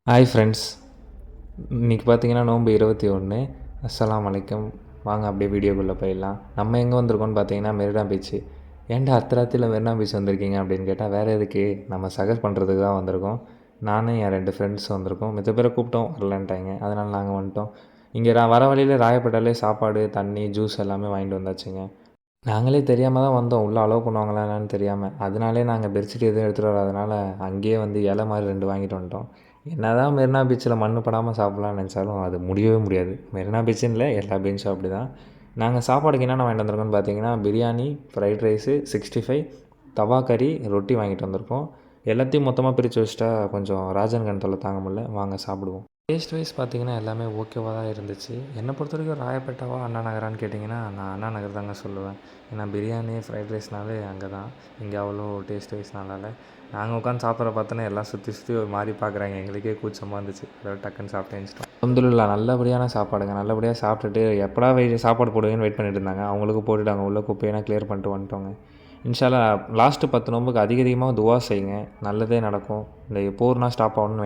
Hi friends, இன்றைக்கி பார்த்தீங்கன்னா நோன்பு 21. அஸ்ஸலாமு அலைக்கும். வாங்க அப்படியே வீடியோக்குள்ளே போயிடலாம். நம்ம எங்கே வந்திருக்கோம்னு பார்த்தீங்கன்னா மெரினா பீச்சு. ஏன்டா அர்த்தராத்திரியில் மெரினா பீச் வந்திருக்கீங்க அப்படின்னு கேட்டால் வேறு எதுக்கு, நம்ம சகர் பண்ணுறதுக்கு தான் வந்திருக்கோம். நானும் என் 2 ஃப்ரெண்ட்ஸ் வந்திருக்கோம். மித்த பேரை கூப்பிட்டோம், வரலன்ட்டாங்க. அதனால் நாங்கள் வந்துட்டோம். இங்கே வர வழியில் ராயப்பேட்டாலே சாப்பாடு, தண்ணி, ஜூஸ் எல்லாமே வாங்கிட்டு வந்தாச்சுங்க. நாங்களே தெரியாமல் தான் வந்தோம். உள்ளே அலோவ் பண்ணுவாங்களா என்னன்னு தெரியாமல். அதனாலே நாங்கள் பெட்ஷீட் எதுவும் எடுத்துகிட்டு வராதனால அங்கேயே வந்து இலை மாதிரி 2 வாங்கிட்டு வந்துட்டோம். என்ன தான் மெரினா பீச்சில் மண்ணு படாமல் சாப்பிட்லான்னு நினச்சாலும் அது முடியவே முடியாது. மெரினா பீச்சுன்னு இல்லை, எல்லா பீச்சும் அப்படி தான். நாங்கள் சாப்பாடுக்கு என்னென்ன வாங்கிட்டு வந்திருக்கோம்னு பார்த்தீங்கன்னா பிரியாணி, ஃப்ரைட் ரைஸு, 65, தவா கறி, ரொட்டி வாங்கிட்டு வந்திருக்கோம். எல்லாத்தையும் மொத்தமாக பிரித்து வச்சுட்டா கொஞ்சம் ராஜன் கண் தொல்லை தாங்க முடியல. வாங்க சாப்பிடுவோம். டேஸ்ட் வைஸ் பார்த்தீங்கன்னா எல்லாமே ஓகேவாக தான் இருந்துச்சு. என்னை பொறுத்த வரைக்கும் ராயப்பேட்டாவா அண்ணா நகரான்னு கேட்டிங்கன்னா நான் அண்ணா நகர் தாங்க சொல்லுவேன். ஏன்னா பிரியாணி, ஃப்ரைட் ரைஸ்னாலே அங்கே தான். இங்கே அவ்வளோ டேஸ்ட் வைஸ் நல்லா இல்லை. நாங்கள் உட்காந்து சாப்பிட்ற பார்த்தோன்னா எல்லாம் சுற்றி சுற்றி ஒரு மாதிரி பார்க்குறாங்க. எங்களுக்கே கூச்சமாக இருந்துச்சு. அதாவது டக்குன்னு சாப்பிட்டு எழுந்துட்டோம். அல்ஹம்துலில்லாஹ் நல்லபடியான சாப்பாடுங்க. நல்லபடியாக சாப்பிட்டுட்டு எப்படா சாப்பாடு போடுவீங்கன்னு வெயிட் பண்ணிட்டு இருந்தாங்க. அவங்களுக்கு போட்டுட்டு அங்கே உள்ள குப்பையெல்லாம் கிளியர் பண்ணிட்டு வந்துட்டோங்க. இன்ஷா அல்லாஹ் லாஸ்ட்டு 10 நோம்புக்கு அதிகமாக துவா செய்யுங்க. நல்லதே நடக்கும். இந்த போர்னா ஸ்டாப் ஆகணும்னு